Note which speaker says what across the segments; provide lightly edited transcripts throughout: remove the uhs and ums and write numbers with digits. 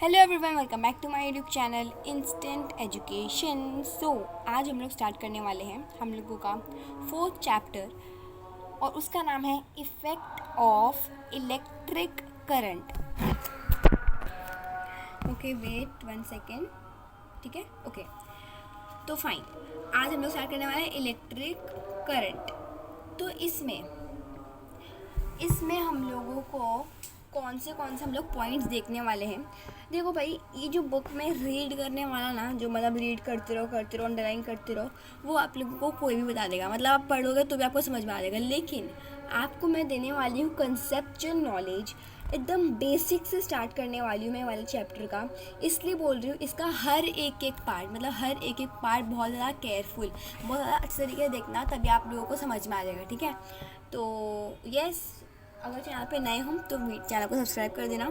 Speaker 1: Hello everyone, welcome back to my YouTube channel instant education. आज हम लोग start करने वाले हैं हम लोगों का फोर्थ चैप्टर और उसका नाम है effect of electric current. Okay, wait 1 second. ठीक है, ओके। तो फाइन, आज हम लोग स्टार्ट करने वाले हैं इलेक्ट्रिक करंट। तो इसमें हम लोगों को कौन से हम लोग पॉइंट्स देखने वाले हैं। देखो भाई, ये जो बुक में रीड करने वाला ना, जो मतलब रीड करते रहो अंडरलाइन करते रहो, वो आप लोगों को कोई भी बता देगा। मतलब आप पढ़ोगे तो भी आपको समझ में आ जाएगा। लेकिन आपको मैं देने वाली हूँ कंसेप्चुअल नॉलेज, एकदम बेसिक से स्टार्ट करने वाली हूँ मैं वाले चैप्टर का। इसलिए बोल रही हूँ, इसका हर एक पार्ट, मतलब हर एक पार्ट बहुत ज़्यादा केयरफुल, बहुत ज़्यादा अच्छे तरीके से देखना, तभी आप लोगों को समझ में आ जाएगा। ठीक है, तो यस, अगर चैनल पे नए हो तो चैनल को सब्सक्राइब कर देना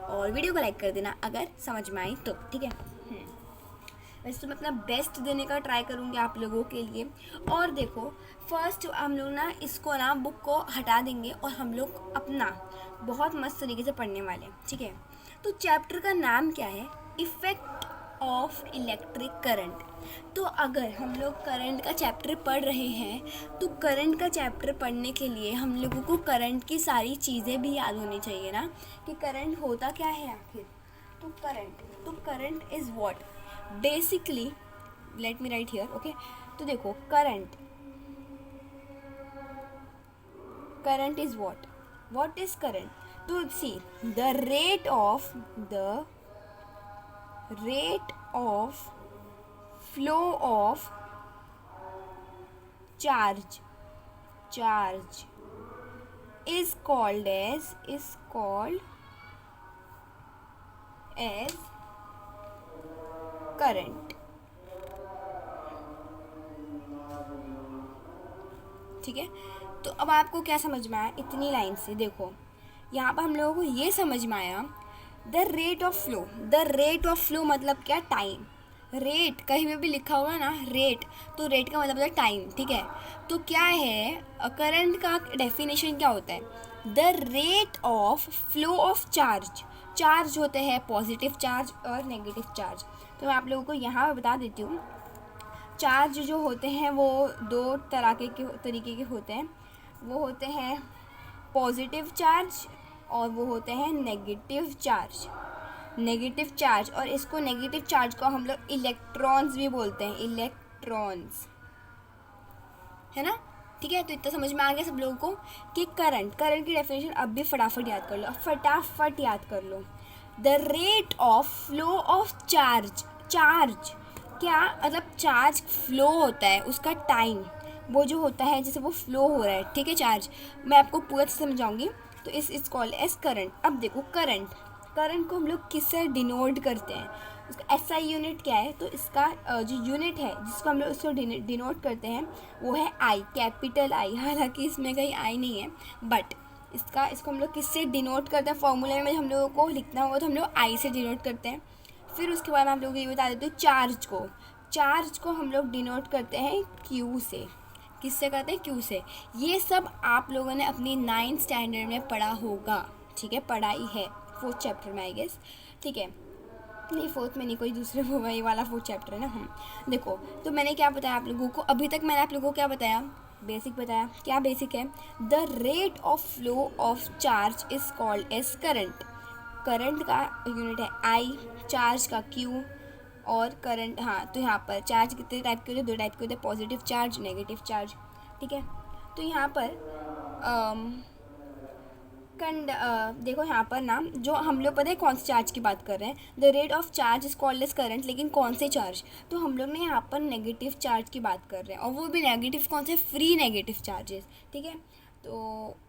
Speaker 1: और वीडियो को लाइक कर देना अगर समझ में आई तो। ठीक है, वैसे तो मैं अपना बेस्ट देने का ट्राई करूँगी आप लोगों के लिए। और देखो, फर्स्ट हम लोग ना इसको ना बुक को हटा देंगे और हम लोग अपना बहुत मस्त तरीके से पढ़ने वाले हैं। ठीक है, तो चैप्टर का नाम क्या है? Effect of electric current. तो अगर हम लोग करंट का चैप्टर पढ़ रहे हैं तो करंट का चैप्टर पढ़ने के लिए हम लोगों को करंट की सारी चीज़ें भी याद होनी चाहिए ना, कि करंट होता क्या है आखिर। तो current is what basically, let me right here. Okay, तो देखो, current is what is current? तो सी, the rate of flow of charge is called as current। ठीक है, तो अब आपको क्या समझ में आया इतनी लाइन से? देखो, यहाँ पर हम लोगों को ये समझ में आया द रेट ऑफ फ्लो मतलब क्या? टाइम। रेट कहीं पे भी लिखा हुआ है ना, रेट, तो रेट का मतलब है टाइम। ठीक है, तो क्या है करंट का डेफिनेशन? क्या होता है? The rate of flow of charge होते हैं पॉजिटिव चार्ज और नेगेटिव चार्ज। तो मैं आप लोगों को यहाँ पर बता देती हूँ। चार्ज जो होते हैं वो दो तरीके के होते हैं। वो होते हैं पॉजिटिव चार्ज और वो होते हैं नेगेटिव चार्ज। और इसको नेगेटिव चार्ज को हम लोग इलेक्ट्रॉन्स भी बोलते हैं, इलेक्ट्रॉन्स, है ना। ठीक है, तो इतना समझ में आ गया सब लोगों को कि करंट की डेफिनेशन अब भी फटाफट याद कर लो, फटाफट याद कर लो। The rate of flow of charge क्या मतलब? चार्ज फ्लो होता है, उसका टाइम वो जो होता है, जैसे वो फ्लो हो रहा है। ठीक है, चार्ज मैं आपको पूरा समझाऊंगी। तो इस कॉल्ड एज करंट। अब देखो, करंट को हम लोग किससे डिनोट करते हैं? उसका एसआई यूनिट क्या है? तो इसका जो यूनिट है जिसको हम लोग उसको डिनोट करते हैं वो है आई, कैपिटल आई। हालांकि इसमें कहीं आई नहीं है, बट इसको हम लोग किससे डिनोट करते हैं? फॉर्मूला में हम लोगों को लिखना होगा तो हम लोग आई से डिनोट करते हैं। फिर उसके बाद आप लोगों को ये बता देते हैं, चार्ज को हम लोग डिनोट करते हैं क्यू से। किससे करते हैं? क्यू से। ये सब आप लोगों ने अपनी 9th स्टैंडर्ड में पढ़ा होगा। ठीक है, पढ़ाई है 4th चैप्टर में, आई गेस। ठीक है, नहीं 4th में नहीं, कोई दूसरे वो वही वाला 4th चैप्टर है ना। देखो, तो मैंने क्या बताया आप लोगों को? अभी तक मैंने आप लोगों को क्या बताया? बेसिक बताया। क्या बेसिक है? The rate of flow of charge is called as current का यूनिट है आई, चार्ज का क्यू और करंट। हाँ, तो यहाँ पर चार्ज कितने टाइप के होते हैं? 2 टाइप के होते हैं, पॉजिटिव चार्ज, नेगेटिव चार्ज। ठीक है, तो यहाँ पर देखो, यहाँ पर ना जो हम लोग पता है कौन से चार्ज की बात कर रहे हैं, the rate of charge is called as current. लेकिन कौन से चार्ज? तो हम लोग ने यहाँ पर नेगेटिव चार्ज की बात कर रहे हैं, और वो भी नेगेटिव कौन से? Free negative charges. ठीक है, तो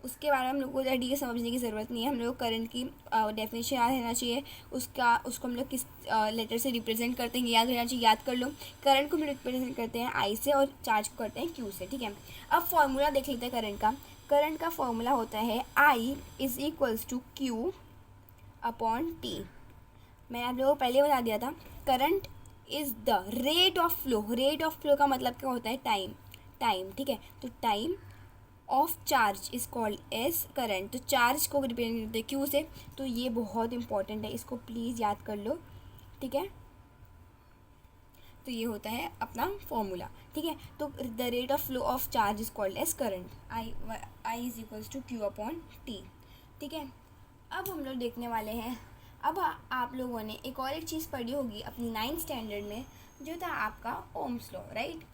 Speaker 1: उसके बारे में हम लोग को ज़्यादा समझने की ज़रूरत नहीं है। हम लोग करंट की डेफिनेशन याद रहना चाहिए। उसको हम लोग किस लेटर से रिप्रेजेंट करते हैं याद रहना चाहिए, याद कर लो। करंट को हम रिप्रेजेंट करते हैं आई से और चार्ज को करते हैं क्यू से। ठीक है, अब फॉर्मूला देख लेते हैं करंट का फॉर्मूला होता है I is equals to Q upon T. मैंने आप लोगों को पहले बता दिया था, current is the rate of flow का मतलब क्या होता है? टाइम। ठीक है, तो time of charge is called as current. तो चार्ज को रिप्रेजेंट करते हैं क्यू से, तो ये बहुत इंपॉर्टेंट है, इसको प्लीज़ याद कर लो, ठीक है। तो ये होता है अपना फॉर्मूला, ठीक है। तो the rate of flow of charge is called as current, I is equals to Q upon T, ठीक है। अब हम लोग देखने वाले हैं, अब आप लोगों ने एक चीज़ पढ़ी होगी अपनी 9th स्टैंडर्ड में, जो था आपका ओम्स लॉ, राइट।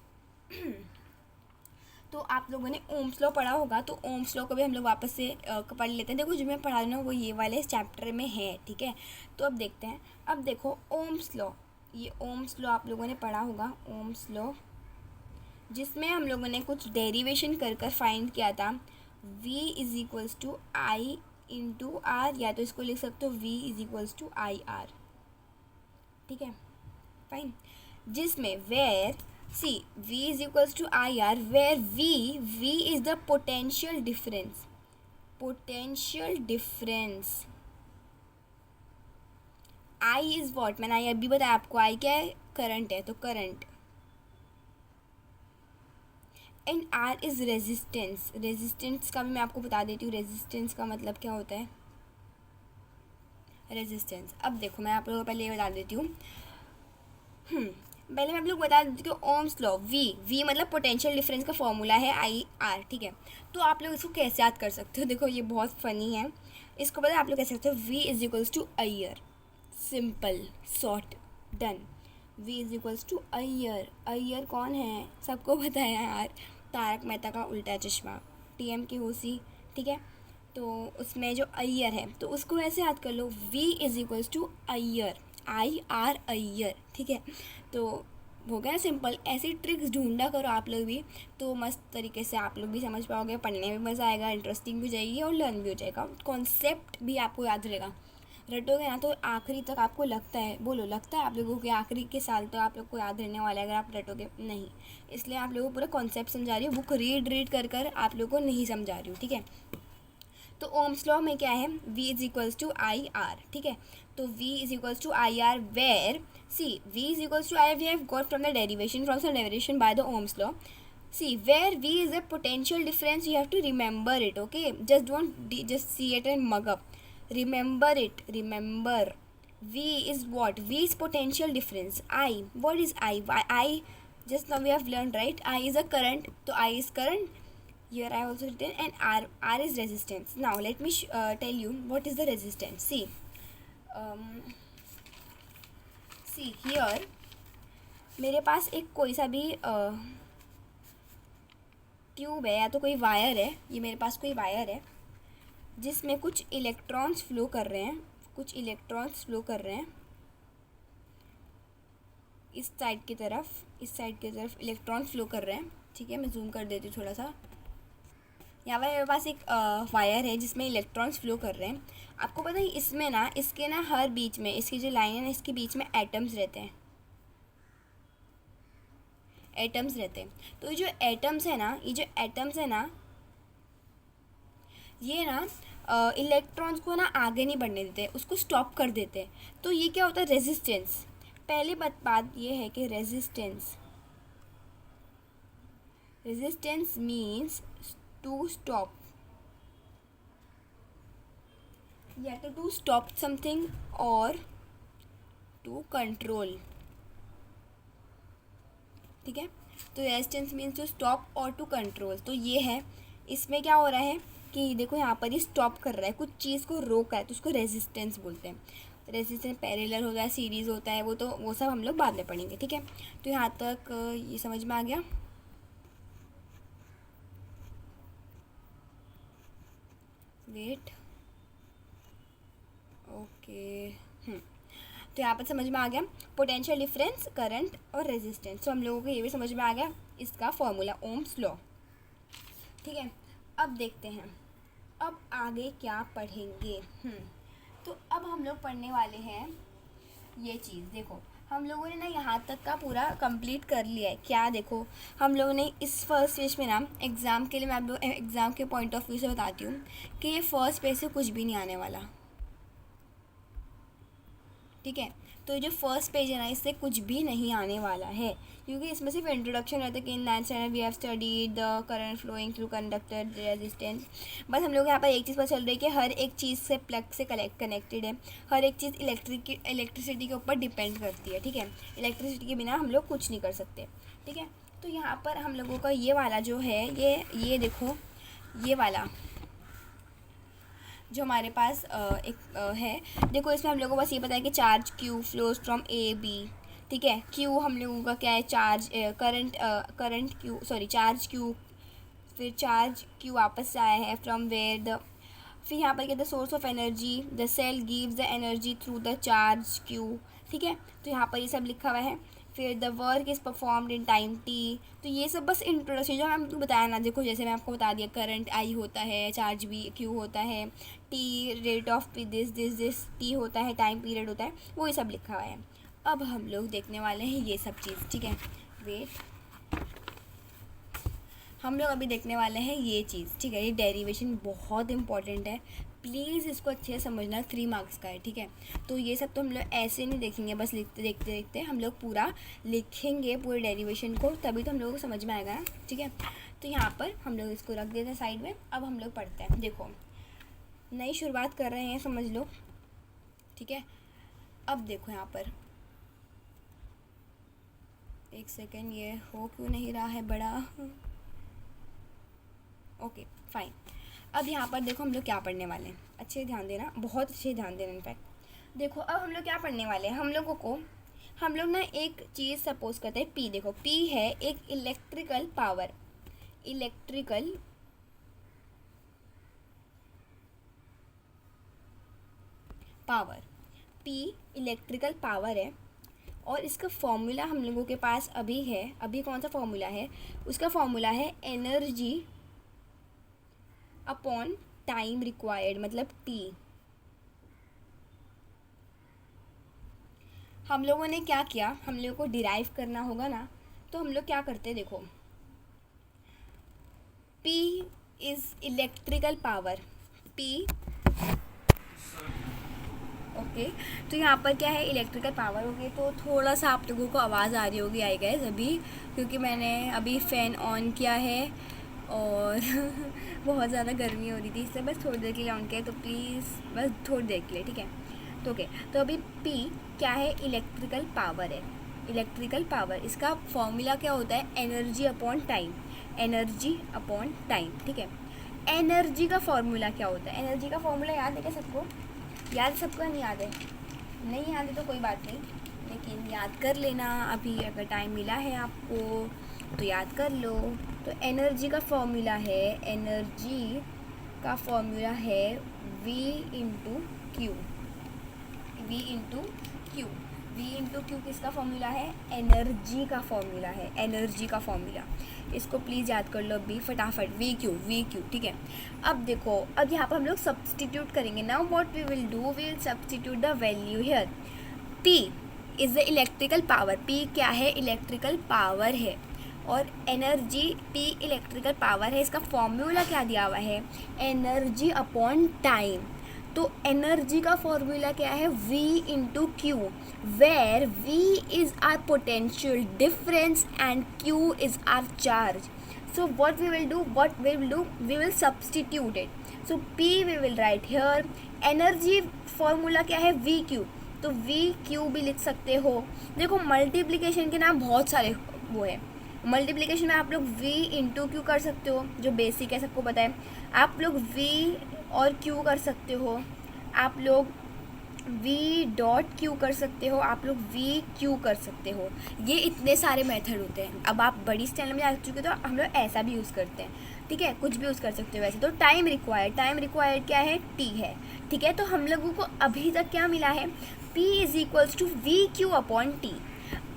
Speaker 1: तो आप लोगों ने ओम्स लॉ पढ़ा होगा, तो ओम्स लॉ को भी हम लोग वापस से पढ़ लेते हैं। देखो जो मैं पढ़ा रही हूँ वो ये वाले चैप्टर में है, ठीक है। तो अब देखते हैं, अब देखो ओम्स लॉ, ये ओम्स लॉ आप लोगों ने पढ़ा होगा, ओम्स लॉ, जिसमें हम लोगों ने कुछ डेरिवेशन कर फाइंड किया था, v is equals to I into R, या तो इसको लिख सकते हो v is equals to I R, ठीक है, फाइन। जिसमें where see v is equals to I R, where v is the potential difference, potential difference, I is what, मैंने आई अभी बताया आपको, I क्या है, करंट है, तो current, and R is resistance, resistance का भी मैं आपको बता देती हूँ, रेजिस्टेंस का मतलब क्या होता है, रेजिस्टेंस। अब देखो मैं आप लोगों को पहले ये बता देती हूँ, पहले मैं आप लोग बता देती हूँ ओम्स लॉ, V मतलब पोटेंशियल डिफरेंस का फॉर्मूला है IR, ठीक है। तो आप लोग इसको कैसे याद कर सकते हो, देखो ये बहुत फनी है, इसको पता है आप लोग कह सकते हो V is equals to I R, simple, short, done. V is equals to I R, I R कौन है, सबको पता है यार, तारक मेहता का उल्टा चश्मा, TM की होशी, ठीक है। तो उसमें जो अयर है तो उसको ऐसे याद कर लो, V is equals to I R, IR I R, ठीक है। तो हो गया सिंपल, ऐसी ट्रिक्स ढूंढा करो आप लोग भी, तो मस्त तरीके से आप लोग भी समझ पाओगे, पढ़ने में मज़ा आएगा, इंटरेस्टिंग भी हो जाएगी और लर्न भी हो जाएगा, कॉन्सेप्ट भी आपको याद रहेगा। रटोगे ना तो आखिरी तक आपको लगता है, बोलो लगता है आप लोगों के आखिरी के साल तक आप लोग को याद रहने वाला है अगर आप रटोगे नहीं, इसलिए आप लोगों को पूरा कॉन्सेप्ट समझा रही हूँ, बुक रीड कर आप लोगों को नहीं समझा रही हूँ, ठीक है। तो ओम्स लॉ में क्या है, V is equals to I R, ठीक है। तो V is equals to I R, where see V is equals to I, we have got from the derivation, from some derivation by the Ohm's law. See where V is a potential difference, you have to remember it, okay, just see it and mug up, remember it, remember. V is what, V is potential difference, I, what is I just now we have learned, right, I is a current, so I is current, here I also written, and R is resistance. Now let me tell you what is the resistance. See here मेरे पास एक कोई सा भी tube है या तो कोई wire है, ये मेरे पास कोई वायर है जिसमें कुछ इलेक्ट्रॉन्स फ्लो कर रहे हैं, कुछ इलेक्ट्रॉन्स फ्लो कर रहे हैं इस साइड की तरफ इलेक्ट्रॉन फ्लो कर रहे हैं, ठीक है। मैं जूम कर देती हूँ थोड़ा सा, यहाँ पर मेरे पास एक वायर है जिसमें इलेक्ट्रॉन्स फ्लो कर रहे हैं। आपको पता है इसमें ना, इसके ना हर बीच में, इसकी जो लाइन है ना, इसके बीच में एटम्स रहते हैं, एटम्स रहते हैं। तो ये जो एटम्स है ना, ये ना इलेक्ट्रॉन्स को ना आगे नहीं बढ़ने देते, उसको स्टॉप कर देते हैं। तो ये क्या होता है, रेजिस्टेंस। पहली बात ये है कि रेजिस्टेंस मीन्स टू स्टॉप, या तो टू स्टॉप समथिंग और टू कंट्रोल, ठीक है। तो रेजिस्टेंस मीन्स टू स्टॉप और टू कंट्रोल। तो ये है, इसमें क्या हो रहा है कि देखो यहाँ पर ये स्टॉप कर रहा है, कुछ चीज़ को रोक रहा है, तो उसको रेजिस्टेंस बोलते हैं। रेजिस्टेंस पैरेलल होता है, सीरीज़ होता है, वो सब हम लोग बाद में पढ़ेंगे, ठीक है। तो यहाँ तक ये समझ में आ गया। वेट, ओके, तो यहाँ पर समझ में आ गया पोटेंशियल डिफरेंस, करंट और रेजिस्टेंस। तो हम लोगों को ये भी समझ में आ गया इसका फॉर्मूला, ओम्स लॉ, ठीक है। अब देखते हैं अब आगे क्या पढ़ेंगे। तो अब हम लोग पढ़ने वाले हैं ये चीज़। देखो हम लोगों ने ना यहाँ तक का पूरा कंप्लीट कर लिया है। क्या, देखो हम लोगों ने इस फर्स्ट पेज में ना, एग्ज़ाम के लिए मैं आप लोग एग्ज़ाम के पॉइंट ऑफ व्यू से बताती हूँ कि ये फर्स्ट पेज से कुछ भी नहीं आने वाला, ठीक है। तो जो फर्स्ट पेज है ना, इससे कुछ भी नहीं आने वाला है, क्योंकि इसमें सिर्फ इंट्रोडक्शन रहता है कि in 9th standard we have studied the current flowing through conductor resistance. बस हम लोग यहाँ पर एक चीज़ पता चल रही है कि हर एक चीज़ से प्लग से कनेक्टेड है, हर एक चीज़ इलेक्ट्रिसिटी के ऊपर डिपेंड करती है, ठीक है। इलेक्ट्रिसिटी के बिना हम लोग कुछ नहीं कर सकते, ठीक है। तो यहाँ पर हम लोगों का ये वाला जो है, ये देखो, ये वाला जो हमारे पास है, देखो इसमें हम लोगों को बस ये पता है कि charge Q flows from A B, ठीक है। क्यू हम लोगों का क्या है, charge current Q, sorry charge Q, फिर चार्ज क्यू वापस से आया है फ्रॉम वेयर द, फिर यहाँ पर क्या the source of energy, the cell gives the energy through the charge Q, ठीक है। तो यहाँ पर ये सब लिखा हुआ है। फिर the work is performed in time T. तो ये सब बस इंट्रोडक्शन जो हमको बताया ना, देखो जैसे मैं आपको बता दिया, करंट आई होता है, चार्ज बी क्यू होता है, T rate of this T होता है, टाइम पीरियड होता है, वो ये सब लिखा हुआ है। अब हम लोग देखने वाले हैं ये सब चीज़, ठीक है। वेट, हम लोग अभी देखने वाले हैं ये चीज़, ठीक है। ये डेरिवेशन बहुत इंपॉर्टेंट है, प्लीज़ इसको अच्छे से समझना, 3 मार्क्स का है, ठीक है। तो ये सब तो हम लोग ऐसे नहीं देखेंगे, बस लिखते देखते देखते हम लोग पूरा लिखेंगे पूरे डेरिवेशन को, तभी तो हम लोगों को समझ में आएगा ना, ठीक है। तो यहाँ पर हम लोग इसको रख देते हैं साइड में। अब हम लोग पढ़ते हैं, देखो नई शुरुआत कर रहे हैं, समझ लो, ठीक है। अब देखो यहाँ पर, एक सेकेंड, ये हो क्यों नहीं रहा है बड़ा, ओके फाइन। अब यहाँ पर देखो हम लोग क्या पढ़ने वाले हैं, अच्छे से ध्यान देना, बहुत अच्छे से ध्यान देना। इनफैक्ट देखो अब हम लोग क्या पढ़ने वाले हैं, हम लोग ना एक चीज़ सपोज करते हैं, पी। देखो पी है एक electrical power, P electrical power है, और इसका फॉर्मूला हम लोगों के पास अभी है। अभी कौन सा फॉर्मूला है, उसका फॉर्मूला है एनर्जी अपॉन टाइम रिक्वायर्ड, मतलब टी। हम लोगों ने क्या किया, हम लोगों को डिराइव करना होगा ना, तो हम लोग क्या करते हैं, देखो P is electrical power, P, okay. तो यहाँ पर क्या है, इलेक्ट्रिकल पावर होगी। तो थोड़ा सा आप लोगों को आवाज़ आ रही होगी, आई गाइस, अभी क्योंकि मैंने अभी फ़ैन ऑन किया है और बहुत ज़्यादा गर्मी हो रही थी, इसलिए बस थोड़ी देर के लिए ऑन किया, तो प्लीज़ बस थोड़ी देर के लिए, ठीक है। तो ओके, तो अभी P क्या है, इलेक्ट्रिकल पावर है। इलेक्ट्रिकल पावर, इसका फॉर्मूला क्या होता है, energy upon time, energy upon time, ठीक है। एनर्जी का फॉर्मूला क्या होता है, एनर्जी का फॉर्मूला याद है क्या सबको, याद सबको नहीं याद है, नहीं याद है तो कोई बात नहीं, लेकिन याद कर लेना अभी, अगर टाइम मिला है आपको तो याद कर लो। तो एनर्जी का फॉर्मूला है, एनर्जी का फॉर्मूला है V into Q, V into Q, V into Q किसका फॉर्मूला है, एनर्जी का फॉर्मूला है, एनर्जी का फॉर्मूला। इसको प्लीज़ याद कर लो अभी फटाफट, V क्यू, ठीक है। अब देखो, अब यहाँ पर हम लोग सब्सटीट्यूट करेंगे। Now what we will do, we will substitute the value here. P is the electrical power, P क्या है, इलेक्ट्रिकल पावर है, और एनर्जी P इलेक्ट्रिकल पावर है, इसका फॉर्मूला क्या दिया हुआ है, एनर्जी अपॉन टाइम। तो एनर्जी का फॉर्मूला क्या है, V into Q, where V is our potential difference and Q is our charge. So what we will do, we will substitute it. So P we will write here, energy formula क्या है, VQ, तो VQ भी लिख सकते हो। देखो multiplication के नाम बहुत सारे वो है, मल्टीप्लिकेशन में आप लोग V इंटू क्यू कर सकते हो, जो बेसिक है सबको पता है। आप लोग V और Q कर सकते हो, आप लोग V डॉट क्यू कर सकते हो, आप लोग V क्यू कर सकते हो। ये इतने सारे मेथड होते हैं। अब आप बड़ी स्टाइल में जा चुके तो हम लोग ऐसा भी यूज़ करते हैं, ठीक है, कुछ भी यूज़ कर सकते हो वैसे। तो टाइम रिक्वायर्ड क्या है, T है, ठीक है। तो हम लोगों को अभी तक क्या मिला है, P is equals to V Q upon T।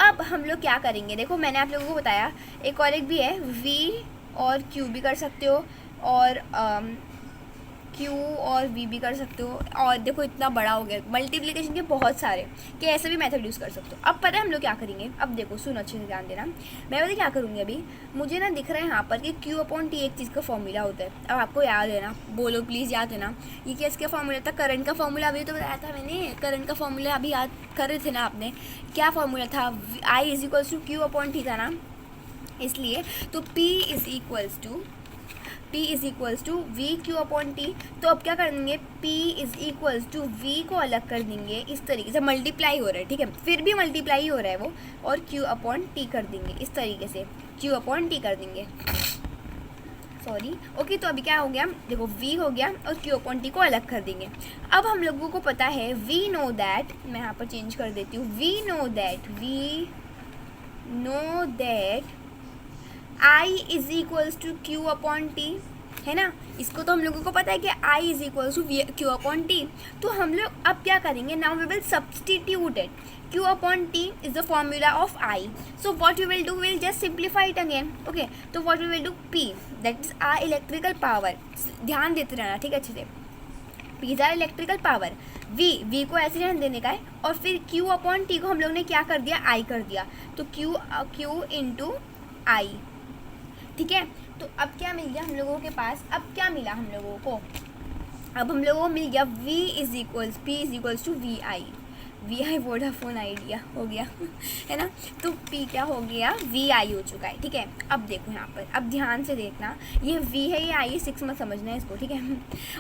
Speaker 1: अब हम लोग क्या करेंगे, देखो मैंने आप लोगों को बताया, एक भी है, V और Q भी कर सकते हो, और Q और V भी कर सकते हो, और देखो इतना बड़ा हो गया मल्टीप्लिकेशन के बहुत सारे कि ऐसे भी मेथड यूज़ कर सकते हो। अब पता है हम लोग क्या करेंगे, अब देखो सुनो अच्छे से ध्यान देना, मैं पता क्या करूँगी अभी, मुझे ना दिख रहा है यहाँ पर कि Q/T एक चीज़ का फॉर्मूला होता है। अब आपको याद है ना, बोलो प्लीज़ याद है ना, ये क्या इसका फॉर्मूला था, करंट का फॉर्मूला, अभी तो बताया था मैंने, करंट का फॉर्मूला अभी याद कर रहे थे ना आपने, क्या फॉर्मूला था, I=Q/T था ना, इसलिए तो P is equals to VQ/T। तो अब क्या करेंगे, P is equals to V को अलग कर देंगे, इस तरीके से मल्टीप्लाई हो रहा है, ठीक है, फिर भी मल्टीप्लाई हो रहा है वो, और Q/T कर देंगे, इस तरीके से Q/T कर देंगे, सॉरी ओके। तो अभी क्या हो गया, देखो V हो गया और Q/T को अलग कर देंगे। अब हम लोगों को पता है, वी नो दैट, मैं यहाँ पर चेंज कर देती हूँ, we know that I is equals to Q/T, है ना, इसको तो हम लोगों को पता है कि I is equals to Q/T। तो हम लोग अब क्या करेंगे, now we will substitute it, Q/T is the formula of I, so what we will do, will just simplify it again, okay. तो what we will do, P that is our electrical power, ध्यान देते रहना ठीक है अच्छे से, P is our electrical power, V को ऐसे ध्यान देने का है, और फिर Q/T को हम लोग ने क्या कर दिया, I कर दिया, तो Q इंटू I, ठीक है। तो अब क्या मिल गया हम लोगों के पास, अब क्या मिला हम लोगों को, अब हम लोगों को मिल गया P is equals to VI Vodafone Idea हो गया है ना, तो P क्या हो गया, VI हो चुका है, ठीक है। अब देखो यहाँ पर, अब ध्यान से देखना, ये V है, ये I है, 6 मत समझना है इसको, ठीक है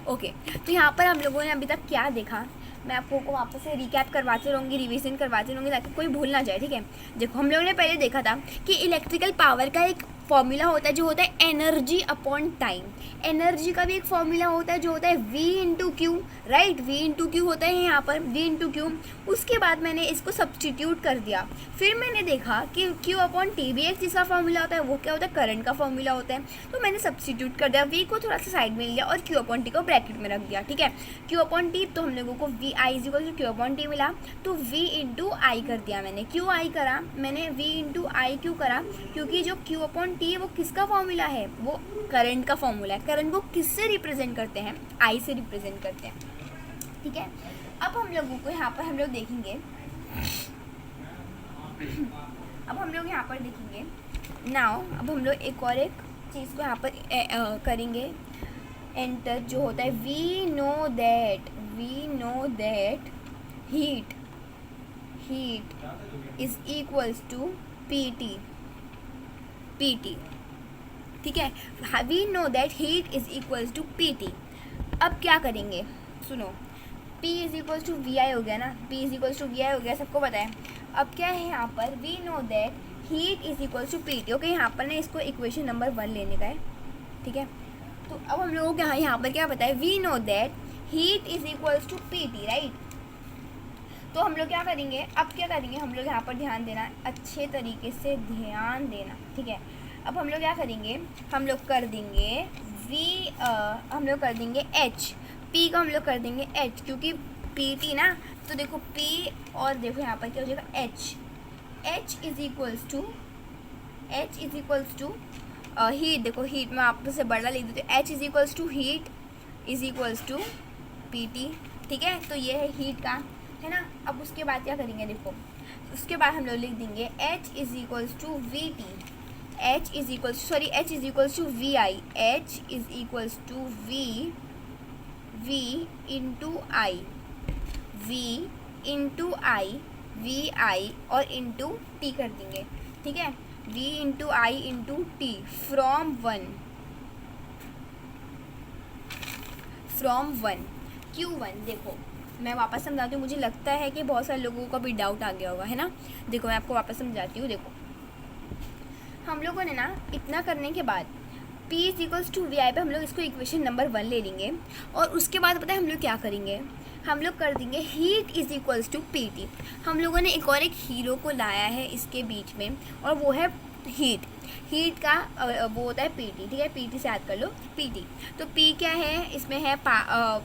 Speaker 1: ओके। तो यहाँ पर हम लोगों ने अभी तक क्या देखा, मैं आपको को वापस से रिकैप करवाते रहूँगी, रिवीजन करवाते रहूँगी, ताकि कोई भूल ना जाए, ठीक है। देखो हम लोगों ने पहले देखा था कि इलेक्ट्रिकल पावर का एक फॉर्मूला होता है जो होता है एनर्जी अपॉन टाइम, एनर्जी का भी एक फॉर्मूला होता है जो होता है V into Q, right, V into Q होता है यहाँ पर, V इंटू क्यू। उसके बाद मैंने इसको सब्सटीट्यूट कर दिया, फिर मैंने देखा कि Q/T भी एक चीज़ का फॉर्मूला होता है, वो क्या होता है, करंट का फॉर्मूला होता है, तो मैंने सब्सटीट्यूट कर दिया, V को थोड़ा सा साइड में लिया और Q/T को ब्रैकेट में रख दिया, ठीक है। Q/T तो हम लोगों को VI is equal to Q/T मिला, तो V इंटू I कर दिया मैंने, क्यों I करा मैंने, V इंटू I क्यों करा, क्योंकि जो Q/T है वो किसका फॉर्मूला है, वो करंट का फॉर्मूला है, करंट को किससे रिप्रेजेंट करते हैं, I से रिप्रेजेंट करते हैं, ठीक है। अब हम लोगों को यहाँ पर हम लोग देखेंगे अब हम लोग यहाँ पर देखेंगे नाउ, अब हम लोग एक और एक चीज़ को यहाँ पर करेंगे एंटर, जो होता है we know that heat is equals to PT, ठीक है, we know that heat is equals to PT। अब क्या करेंगे, सुनो, P is equals to VI हो गया ना, P is equals to VI हो गया, सबको पता है। अब क्या है यहाँ पर, we know that heat is equals to PT, okay. यहाँ पर ना इसको इक्वेशन नंबर 1 लेने का है, ठीक है। तो अब हम लोगों को यहाँ पर क्या पता है, we know that heat is equals to PT, right. तो हम लोग क्या करेंगे, अब क्या करेंगे, हम लोग यहाँ पर ध्यान देना, अच्छे तरीके से ध्यान देना, ठीक है। अब हम लोग क्या करेंगे, हम लोग कर देंगे हम लोग कर देंगे H, P का हम लोग कर देंगे H, क्योंकि PT ना, तो देखो P और देखो यहाँ पर क्या हो जाएगा H is equals to heat, देखो हीट में आपसे बड़ा लिख देते, H is equals to heat is equals to PT, ठीक है। तो ये है हीट का, है ना। अब उसके बाद क्या करेंगे, देखो उसके बाद हम लोग लिख देंगे H is equals to VT, H is equals to VI, H is equals to V into I, VI और इंटू T कर देंगे, ठीक है, V into I into T from one Q1। देखो मैं वापस समझाती हूँ, मुझे लगता है कि बहुत सारे लोगों को भी डाउट आ गया होगा, है ना। देखो मैं आपको वापस समझाती हूँ, देखो हम लोगों ने ना इतना करने के बाद P is equals to VI पे हम लोग इसको इक्वेशन नंबर 1 ले लेंगे, और उसके बाद पता है हम लोग क्या करेंगे, हम लोग कर देंगे heat is equals to PT। हम लोगों ने एक और एक हीरो को लाया है इसके बीच में, और वो है हीट का वो होता है PT, ठीक है, PT से याद कर लो PT। तो P क्या है, इसमें है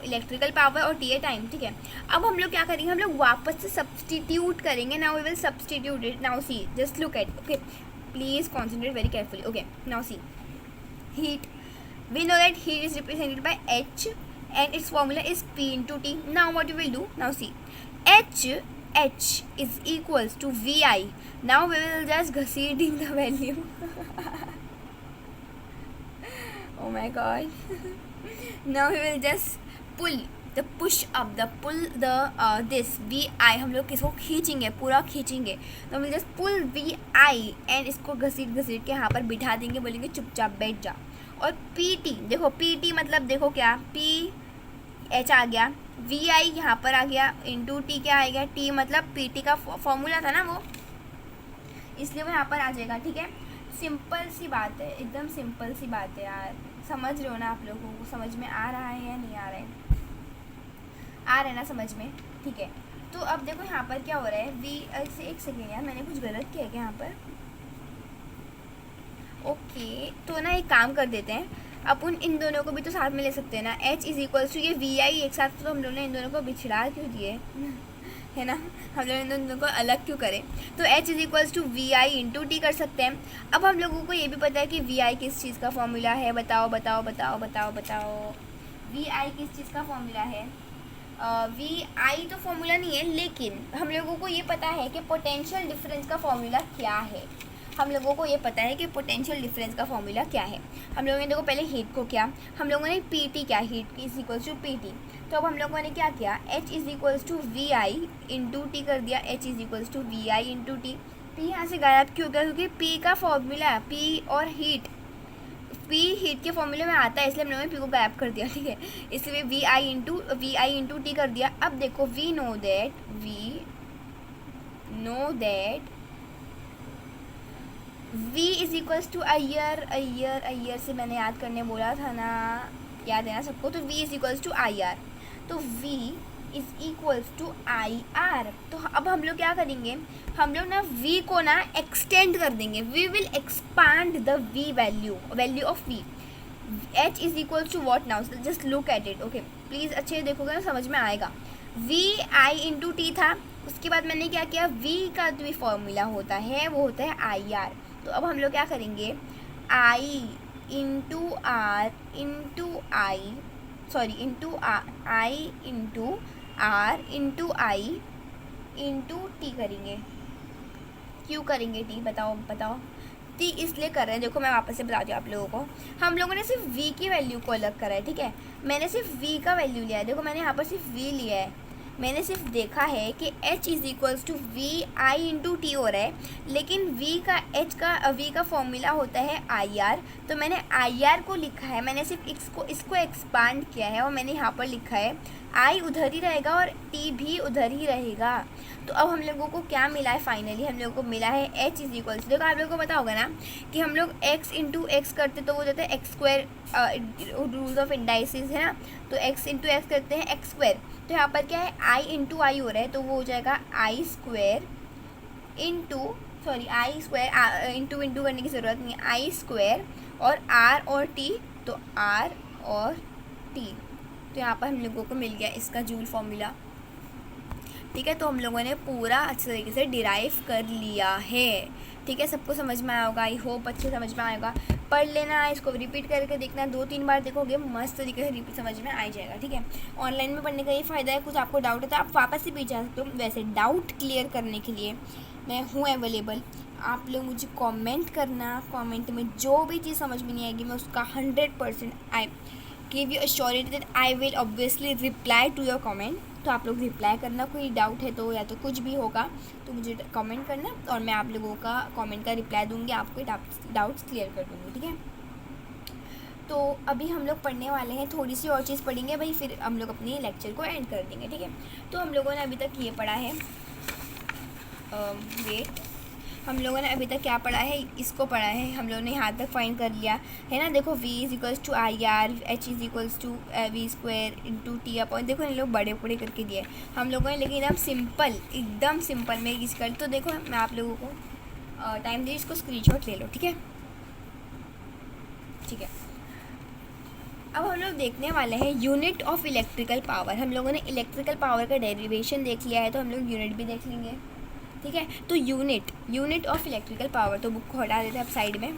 Speaker 1: इलेक्ट्रिकल पावर और T है टाइम, ठीक है। अब हम लोग क्या करेंगे, हम लोग वापस से सब्सटीट्यूट करेंगे, now we will substitute it, now see just look at, okay please concentrate very carefully, okay now see heat, we know that heat is represented by H and its formula is P into T. Now what you will do? Now see, H is equals to VI. Now we will just घसीटिंग the value. Oh my god. Now we will just push up this VI. हम लोग किसको खींचेंगे, पूरा खींचेंगे. तो हम just pull VI and इसको घसीट के यहाँ पर बिठा देंगे, बोलेंगे चुपचाप बैठ जा. और PT देखो, PT मतलब देखो क्या, PH आ गया, VI यहाँ पर आ गया, इंटू T क्या आ गया, T मतलब PT का फॉर्मूला था ना वो, इसलिए वो यहाँ पर आ जाएगा. ठीक है, सिंपल सी बात है, एकदम सिंपल सी बात है यार. समझ रहे हो ना, आप लोगों को समझ में आ रहा है या नहीं आ रहा है? आ रहा है ना समझ में? ठीक है. तो अब देखो यहाँ पर क्या हो रहा है, एक सेकेंड यार, मैंने कुछ गलत किया क्या यहाँ पर? ओके, तो ना एक काम कर देते हैं, अपन इन दोनों को भी तो साथ में ले सकते हैं ना. H इज इक्वल्स टू ये VI एक साथ, तो हम लोगों ने इन दोनों को बिछड़ा क्यों दिए है ना, हम लोग इन दोनों को अलग क्यों करें. तो H is equals to VI into T कर सकते हैं. अब हम लोगों को ये भी पता है कि VI किस चीज़ का फॉर्मूला है, बताओ बताओ बताओ बताओ बताओ. VI किस चीज़ का फॉर्मूला है? VI तो फॉर्मूला नहीं है, लेकिन हम लोगों को ये पता है कि पोटेंशियल डिफरेंस का फॉर्मूला क्या है. हम लोगों को ये पता है कि पोटेंशियल डिफरेंस का फॉर्मूला क्या है. हम लोगों ने देखो पहले हीट को क्या, हम लोगों ने PT क्या, heat is equals to PT. तो अब हम लोगों ने क्या किया, H is equals to VI into T कर दिया. H is equals to VI into T. P यहाँ से गायब क्यों गया? क्योंकि P का फॉर्मूला, P और हीट, P हीट के फॉर्मूले में आता है, इसलिए हम लोगों ने P को गायब कर दिया. ठीक है, इसलिए VI इंटू T कर दिया. अब देखो, we know that V is equals to I R से मैंने याद करने बोला था ना, याद है ना सबको. तो V is equals to IR. तो V is equals to IR. तो अब हम लोग क्या करेंगे, हम लोग ना V को ना एक्सटेंड कर देंगे. We will expand the V value of V. H is equals to what now, just look at it. Okay, please अच्छे देखोगे ना समझ में आएगा. VI इंटू T था, उसके बाद मैंने क्या किया, V का जो फॉर्मूला होता है वो होता है IR. तो अब हम लोग क्या करेंगे, I into R into I into T करेंगे. क्यों करेंगे T, बताओ. T इसलिए कर रहे हैं, देखो मैं वापस से बताती हूँ आप लोगों को. हम लोगों ने सिर्फ V की वैल्यू को अलग करा है. ठीक है, मैंने सिर्फ V का वैल्यू लिया है. देखो मैंने यहाँ पर सिर्फ V लिया है. मैंने सिर्फ देखा है कि H is equals to VI into T हो रहा है, लेकिन V का फॉर्मूला होता है IR. तो मैंने IR को लिखा है, मैंने सिर्फ इसको एक्सपांड किया है, और मैंने यहाँ पर लिखा है I उधर ही रहेगा और T भी उधर ही रहेगा. तो अब हम लोगों को क्या मिला है, फाइनली हम लोगों को मिला है H इज इक्वल्स. देखो आप लोगों को पता होगा ना कि हम लोग X इंटू एक्स करते तो वो जाता है X square, rules of indices है ना. तो X इंटू एक्स करते हैं X स्क्वायर. तो यहाँ पर क्या है, I इंटू आई हो रहा है, तो वो हो जाएगा I स्क्वायर इंटू करने की ज़रूरत नहीं है, I स्क्वायर और R और T, तो R और T. तो यहाँ पर हम लोगों को मिल गया इसका जूल फॉर्मूला. ठीक है, तो हम लोगों ने पूरा अच्छे तरीके से डिराइव कर लिया है. ठीक है, सबको समझ में आया होगा, आई होप अच्छे समझ में आएगा. पढ़ लेना, इसको रिपीट करके देखना, 2-3 बार देखोगे मस्त तरीके से रिपीट समझ में आ जाएगा. ठीक है, ऑनलाइन में पढ़ने का ये फ़ायदा है, कुछ आपको डाउट है तो आप वापस से पूछ सकते हो. वैसे डाउट क्लियर करने के लिए मैं हूँ अवेलेबल. आप लोग मुझे कमेंट करना, कमेंट में जो भी चीज़ समझ में नहीं आएगी मैं उसका 100% I give you assurity that I will obviously reply to your comment. तो आप लोग रिप्लाई करना, कोई डाउट है तो, या तो कुछ भी होगा तो मुझे कमेंट करना, और मैं आप लोगों का कमेंट का रिप्लाई दूंगी, आपके डाउट्स क्लियर कर दूँगी. ठीक है, तो अभी हम लोग पढ़ने वाले हैं, थोड़ी सी और चीज़ पढ़ेंगे भाई, फिर हम लोग अपनी लेक्चर को एंड कर देंगे. ठीक है, तो हम लोगों ने अभी तक ये पढ़ा है, हम लोगों ने अभी तक क्या पढ़ा है, इसको पढ़ा है. हम लोगों ने यहाँ तक फाइंड कर लिया है ना. देखो V is equals to IR, H is equals to V square into T upon. देखो इन लोग बड़े करके दिए हम लोगों ने, लेकिन एकदम सिंपल में किस कर. तो देखो मैं आप लोगों को टाइम दी, इसको स्क्रीनशॉट ले लो. ठीक है, अब हम लोग देखने वाले हैं यूनिट ऑफ इलेक्ट्रिकल पावर. हम लोगों ने इलेक्ट्रिकल पावर का डेरिवेशन देख लिया है, तो हम लोग यूनिट भी देख लेंगे. ठीक है, तो यूनिट ऑफ इलेक्ट्रिकल पावर, तो बुक को हटा देते हैं अब साइड में.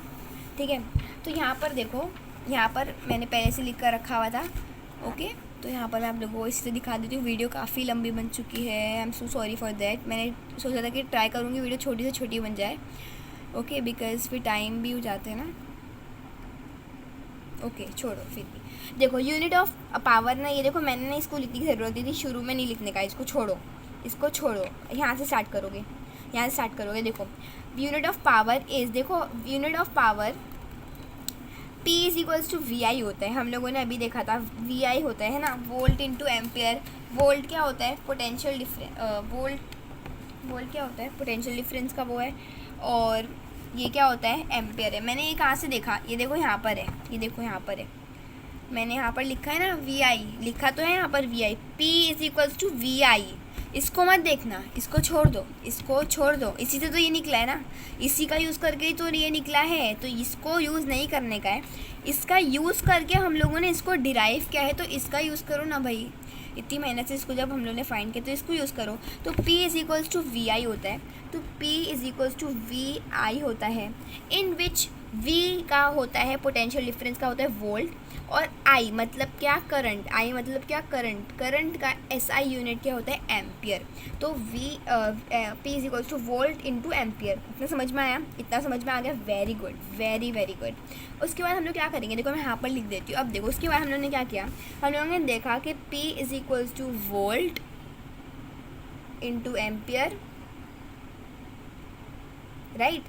Speaker 1: ठीक है, तो यहाँ पर देखो, यहाँ पर मैंने पहले से लिख कर रखा हुआ था. ओके, तो यहाँ पर मैं आप लोगों को इससे दिखा देती हूँ। वीडियो काफ़ी लंबी बन चुकी है, I am so sorry for that. मैंने सोचा था कि ट्राई करूँगी वीडियो छोटी से छोटी बन जाए, ओके, बिकॉज फिर टाइम भी हो जाते हैं ना। ओके छोड़ो, फिर भी देखो यूनिट ऑफ पावर ना, ये देखो मैंने ना इसको लिखने की ज़रूरत थी शुरू में नहीं लिखने का, इसको छोड़ो, इसको छोड़ो, यहाँ से स्टार्ट करोगे, यहाँ से स्टार्ट करोगे। देखो यूनिट ऑफ पावर इज़, देखो unit of power P is equals to VI होता है। हम लोगों ने अभी देखा था VI होता है ना, वोल्ट इंटू एम्पियर। वोल्ट क्या होता है? Potential difference. वोल्ट क्या होता है? पोटेंशियल डिफरेंस का वो है। और ये क्या होता है? एम्पियर है। मैंने ये कहाँ से देखा? ये देखो यहाँ पर है, ये देखो यहाँ पर है, मैंने यहाँ पर लिखा है ना VI, लिखा तो है यहाँ पर VI। P is equals to VI। इसको मत देखना, इसको छोड़ दो, इसको छोड़ दो, इसी से तो ये निकला है ना, इसी का यूज़ करके ही तो ये निकला है, तो इसको यूज़ नहीं करने का है। इसका यूज़ करके हम लोगों ने इसको डिराइव किया है, तो इसका यूज़ करो ना भाई। इतनी मेहनत से इसको जब हम लोगों ने फाइंड किया तो इसको यूज़ करो। तो P is equals to VI होता है, तो P is equals to VI होता है, इन विच V का होता है पोटेंशियल डिफरेंस का होता है वोल्ट, और I मतलब क्या? करंट। I मतलब क्या? करंट। करंट का SI यूनिट क्या होता है? एम्पियर। तो P is equals two volt into ampere. इतना समझ में आया? इतना समझ में आ गया? Very good, very very good. उसके बाद हम लोग क्या करेंगे? देखो मैं यहाँ पर लिख देती हूँ। अब देखो उसके बाद हम लोगों ने क्या किया? हम लोगों ने देखा कि P is equals two volt into ampere, right.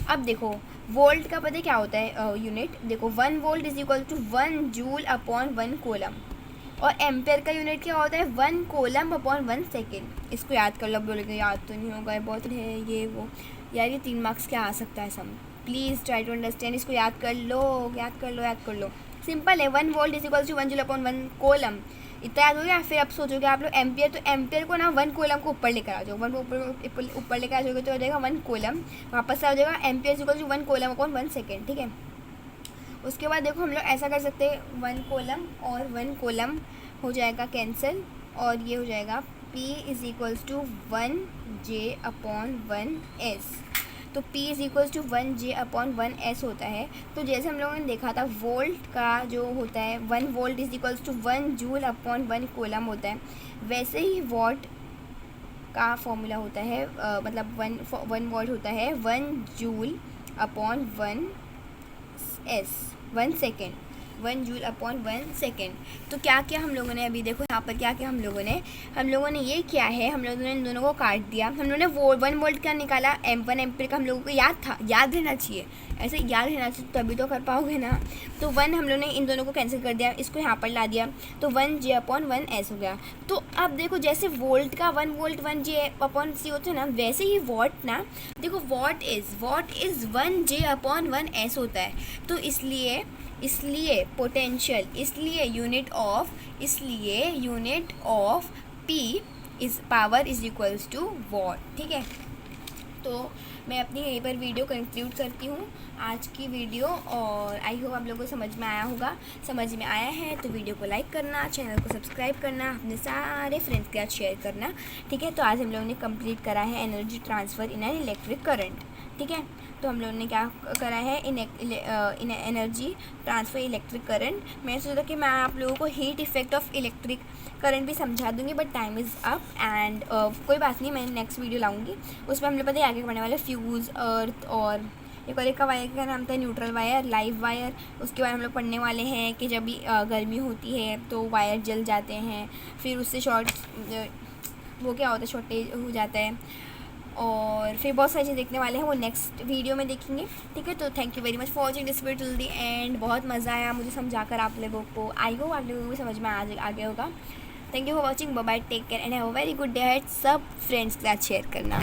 Speaker 1: अब देखो वोल्ट का पता है क्या होता है यूनिट? देखो 1 volt is equal to 1 joule upon 1 coulomb, और एम्पेयर का यूनिट क्या होता है? 1 कोलम अपॉन 1 सेकेंड। इसको याद कर लो। बोलोगे याद तो नहीं होगा, बहुत है ये वो। यार ये 3 मार्क्स क्या आ सकता है सम, प्लीज़ ट्राई टू अंडरस्टैंड। इसको याद कर लो, याद कर लो, याद कर लो। सिंपल है, 1 volt is equal to 1 joule upon 1 coulomb. इतना याद हो गया। फिर अब सोचोगे आप लोग एम्पियर, तो एम्पियर को ना 1 कोलम को ऊपर लेकर आ जाओ, 1 को ऊपर लेकर आ जाओगे तो हो जाएगा 1 कोलम, वापस से आ जाएगा ampere equal to 1 coulomb upon 1 second, ठीक है। उसके बाद देखो हम लोग ऐसा कर सकते हैं, 1 कोलम और 1 कोलम हो जाएगा कैंसिल, और ये हो जाएगा P is equals to 1J upon 1S। तो P is equals to 1J upon 1S होता है। तो जैसे हम लोगों ने देखा था वोल्ट का जो होता है 1 volt is equals to 1 joule upon 1 coulomb होता है, वैसे ही वॉट का फॉर्मूला होता है, मतलब 1 वॉट होता है 1 joule upon 1 second, 1 joule upon 1 second. तो क्या किया हम लोगों ने? अभी देखो यहाँ पर क्या किया हम लोगों ने ये किया है, हम लोगों ने इन दोनों को काट दिया। हम लोगों ने 1 वोल्ट का निकाला, 1 एम्पियर का हम लोगों को याद था, याद रहना चाहिए, ऐसे याद रहना चाहिए तभी तो कर पाओगे ना। तो 1 हम लोगों ने इन दोनों को कैंसिल कर दिया, इसको यहाँ पर ला दिया, तो 1J अपॉन 1S हो गया। तो अब देखो जैसे वोल्ट का 1 वोल्ट 1J अपॉन C होता है ना, वैसे ही वॉट ना, देखो what is 1J upon 1S होता है। तो इसलिए पोटेंशियल, इसलिए unit of P is power is equals to watt, ठीक है। तो मैं अपनी यहीं पर वीडियो कंक्लूड करती हूँ, आज की वीडियो, और आई होप आप लोगों को समझ में आया होगा। समझ में आया है तो वीडियो को लाइक करना, चैनल को सब्सक्राइब करना, अपने सारे फ्रेंड्स के साथ शेयर करना, ठीक है। तो आज हम लोगों ने कंप्लीट करा है energy transfer in an electric current, ठीक है। तो हम लोगों ने क्या करा है? इन एनर्जी ट्रांसफ़र इलेक्ट्रिक करंट। मैंने सोचा कि मैं आप लोगों को heat effect of electric current भी समझा दूंगी, but time is up and कोई बात नहीं, मैं नेक्स्ट वीडियो लाऊंगी। उसमें हम लोग पता है आगे पढ़ने वाले फ्यूज़, अर्थ, और एक का वायर का नाम था न्यूट्रल वायर, लाइव वायर। उसके बाद हम लोग पढ़ने वाले हैं कि जब भी गर्मी होती है तो वायर जल जाते हैं, फिर उससे शॉर्ट वो क्या होता है, शॉर्टेज हो जाता है, और फिर बहुत सारी चीज़ देखने वाले हैं, वो नेक्स्ट वीडियो में देखेंगे, ठीक है। तो thank you very much for watching this video till the end. बहुत मज़ा आया मुझे समझाकर आप लोगों को, आई होप आप लोगों को समझ में आ गया होगा। Thank you for watching, bye bye, take care and have a very good day ahead. सब फ्रेंड्स के साथ शेयर करना।